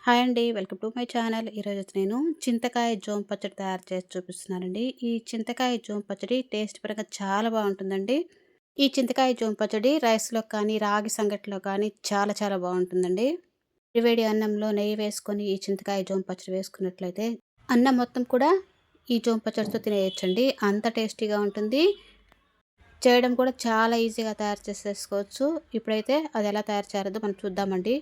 Hi అండి. Welcome to my channel. ఈరోజు నేను చింతకాయ జోమ్ పచ్చడి తయారు చేసి చూపిస్తున్నానండి. ఈ చింతకాయ జోమ్ పచ్చడి టేస్ట్ పరంగా చాలా బాగుంటుందండి. ఈ చింతకాయ జోమ్ పచ్చడి రైస్‌లో కానీ, రాగి సంగటిలో కానీ చాలా చాలా బాగుంటుందండి. వేడి అన్నంలో నెయ్యి వేసుకొని ఈ చింతకాయ జోమ్ పచ్చడి వేసుకున్నట్లయితే అన్నం మొత్తం కూడా ఈ జోమ్ పచ్చడితో తినేయొచ్చండి. అంత టేస్టీగా ఉంటుంది. చేయడం కూడా చాలా ఈజీగా తయారు చేసేసుకోవచ్చు. ఇప్పుడైతే అది ఎలా తయారు చేయాలో మనం చూద్దామండి.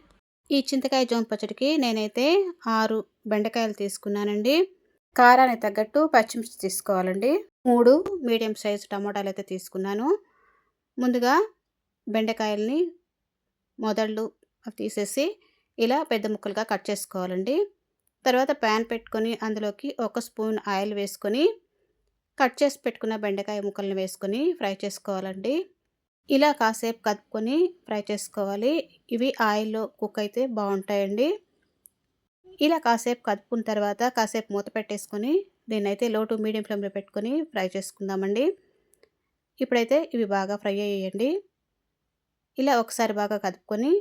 ఈ చింతకాయ జోమ్ పచ్చడికి నేనైతే 6 బెండకాయలు తీసుకున్నానండి. కారానికి తగ్గట్టు పచ్చిమిర్చి తీసుకోవాలండి. 3 మీడియం సైజు టమోటాలైతే తీసుకున్నాను. ముందుగా బెండకాయల్ని మొదళ్ళు తీసేసి ఇలా పెద్ద ముక్కలుగా కట్ చేసుకోవాలండి. తర్వాత ప్యాన్ పెట్టుకొని అందులోకి 1 స్పూన్ ఆయిల్ వేసుకొని కట్ చేసి పెట్టుకున్న బెండకాయ ముక్కల్ని వేసుకొని ఫ్రై చేసుకోవాలండి. ఇలా కాసేపు కలుపుకొని ఫ్రై చేసుకోవాలి. ఇవి ఆయిల్‌లో కుక్ అయితే బాగుంటాయండి. ఇలా కాసేపు కలుపుకున్న తర్వాత కాసేపు మూత పెట్టేసుకొని దీన్నైతే లో టు మీడియం ఫ్లేమ్‌లో పెట్టుకొని ఫ్రై చేసుకుందామండి. ఇప్పుడైతే ఇవి బాగా ఫ్రై అయ్యాయండి. ఇలా ఒకసారి బాగా కలుపుకొని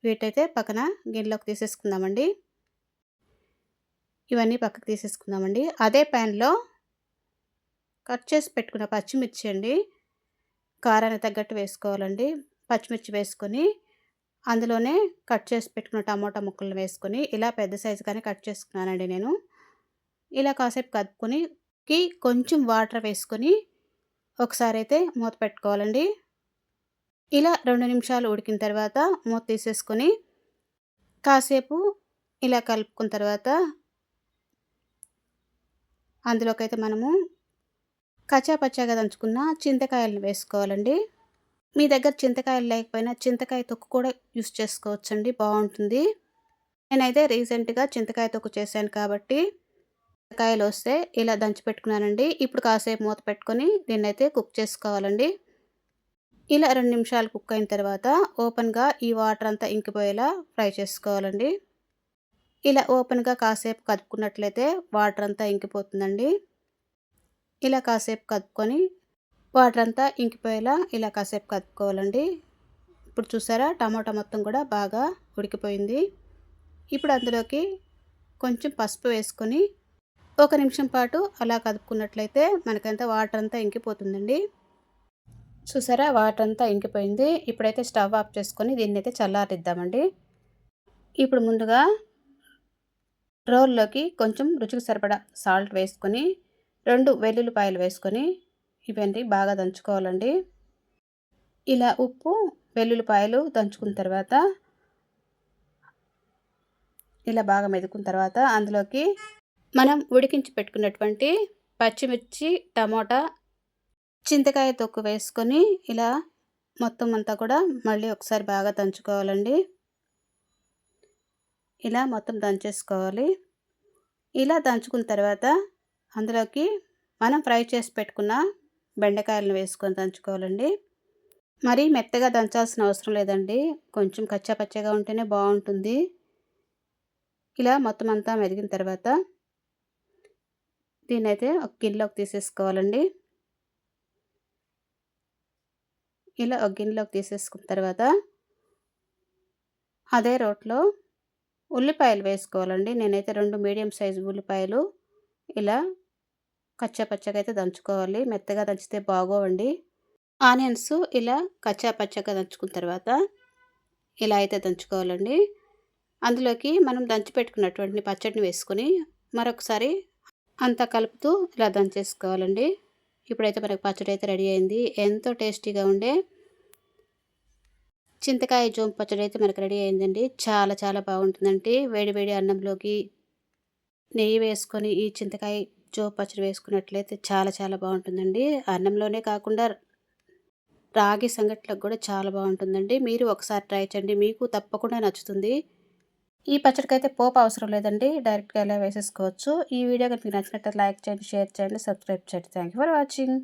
వీటైతే పక్కన గిన్నెలోకి తీసేసుకుందామండి. ఇవన్నీ పక్కకు తీసేసుకుందామండి. అదే ప్యాన్‌లో కట్ చేసి పెట్టుకున్న పచ్చిమిర్చి అండి, కారానికి తగ్గట్టు వేసుకోవాలండి. పచ్చిమిర్చి వేసుకొని అందులోనే కట్ చేసి పెట్టుకున్న టమోటా ముక్కలను వేసుకొని ఇలా పెద్ద సైజుగానే కట్ చేసుకున్నానండి నేను. ఇలా కాసేపు కలుపుకొని కొంచెం వాటర్ వేసుకొని ఒకసారి అయితే మూత పెట్టుకోవాలండి. ఇలా 2 నిమిషాలు ఉడికిన తర్వాత మూత తీసేసుకొని కాసేపు ఇలా కలుపుకున్న తర్వాత అందులోకైతే మనము కచ్చా పచ్చాగా దంచుకున్న చింతకాయలను వేసుకోవాలండి. మీ దగ్గర చింతకాయలు లేకపోయినా చింతకాయ తొక్కు కూడా యూస్ చేసుకోవచ్చండి, బాగుంటుంది. నేనైతే రీసెంట్‌గా చింతకాయ తొక్కు చేశాను కాబట్టి చింతకాయలు వస్తే ఇలా దంచి పెట్టుకున్నానండి. ఇప్పుడు కాసేపు మూత పెట్టుకొని దీన్నైతే కుక్ చేసుకోవాలండి. ఇలా 2 నిమిషాలు కుక్ అయిన తర్వాత ఓపెన్‌గా ఈ వాటర్ అంతా ఇంకిపోయేలా ఫ్రై చేసుకోవాలండి. ఇలా ఓపెన్‌గా కాసేపు కదుపుకున్నట్లయితే వాటర్ అంతా ఇంకిపోతుందండి. ఇలా కాసేపు కదుపుకొని వాటర్ అంతా ఇంకిపోయేలా ఇలా కాసేపు కదుపుకోవాలండి. ఇప్పుడు చూసారా టమాటా మొత్తం కూడా బాగా ఉడికిపోయింది. ఇప్పుడు అందులోకి కొంచెం పసుపు వేసుకొని 1 నిమిషం పాటు అలా కదుపుకున్నట్లయితే మనకంతా వాటర్ అంతా ఇంకిపోతుందండి. చూసారా వాటర్ అంతా ఇంకిపోయింది. ఇప్పుడైతే స్టవ్ ఆఫ్ చేసుకొని దీన్నైతే చల్లారిద్దామండి. ఇప్పుడు ముందుగా రోల్లోకి కొంచెం రుచికి సరిపడా సాల్ట్ వేసుకొని 2 వెల్లుల్లిపాయలు వేసుకొని ఇవన్నీ బాగా దంచుకోవాలండి. ఇలా ఉప్పు, వెల్లుల్లిపాయలు దంచుకున్న తర్వాత ఇలా బాగా మెదుకున్న తర్వాత అందులోకి మనం ఉడికించి పెట్టుకున్నటువంటి పచ్చిమిర్చి, టమోటా, చింతకాయ తొక్కు వేసుకొని ఇలా మొత్తం అంతా కూడా మళ్ళీ ఒకసారి బాగా దంచుకోవాలండి. ఇలా మొత్తం దంచేసుకోవాలి. ఇలా దంచుకున్న తర్వాత అందులోకి మనం ఫ్రై చేసి పెట్టుకున్న బెండకాయలను వేసుకొని దంచుకోవాలండి. మరీ మెత్తగా దంచాల్సిన అవసరం లేదండి. కొంచెం కచ్చా పచ్చగా ఉంటేనే బాగుంటుంది. ఇలా మొత్తం అంతా మెదిగిన తర్వాత దీన్నైతే ఒక గిన్నెలోకి తీసేసుకోవాలండి. ఇలా ఒక గిన్నెలోకి తీసేసుకున్న తర్వాత అదే రోట్లో ఉల్లిపాయలు వేసుకోవాలండి. నేనైతే 2 మీడియం సైజు ఉల్లిపాయలు ఇలా కచ్చా పచ్చగా అయితే దంచుకోవాలి. మెత్తగా దంచితే బాగోవండి. ఆనియన్స్ ఇలా కచ్చా పచ్చగా దంచుకున్న తర్వాత ఇలా అయితే దంచుకోవాలండి. అందులోకి మనం దంచి పెట్టుకున్నటువంటి పచ్చడిని వేసుకొని మరొకసారి అంతా కలుపుతూ ఇలా దంచేసుకోవాలండి. ఇప్పుడైతే మనకు పచ్చడి అయితే రెడీ అయింది. ఎంతో టేస్టీగా ఉండే చింతకాయ జోమ్ పచ్చడి అయితే మనకు రెడీ అయిందండి. చాలా చాలా బాగుంటుందండి. వేడి వేడి అన్నంలోకి నెయ్యి వేసుకొని ఈ చింతకాయ జోమ్ పచ్చడి వేసుకున్నట్లయితే చాలా చాలా బాగుంటుందండి. అన్నంలోనే కాకుండా రాగి సంగట్లకు కూడా చాలా బాగుంటుందండి. మీరు ఒకసారి ట్రై చేయండి, మీకు తప్పకుండా నచ్చుతుంది. ఈ పచ్చడికైతే పోపు అవసరం లేదండి, డైరెక్ట్‌గా ఇలా వేసేసుకోవచ్చు. ఈ వీడియో కనుక మీకు నచ్చినట్లయితే లైక్ చేయండి, షేర్ చేయండి, సబ్స్క్రైబ్ చేయండి. Thank you for watching.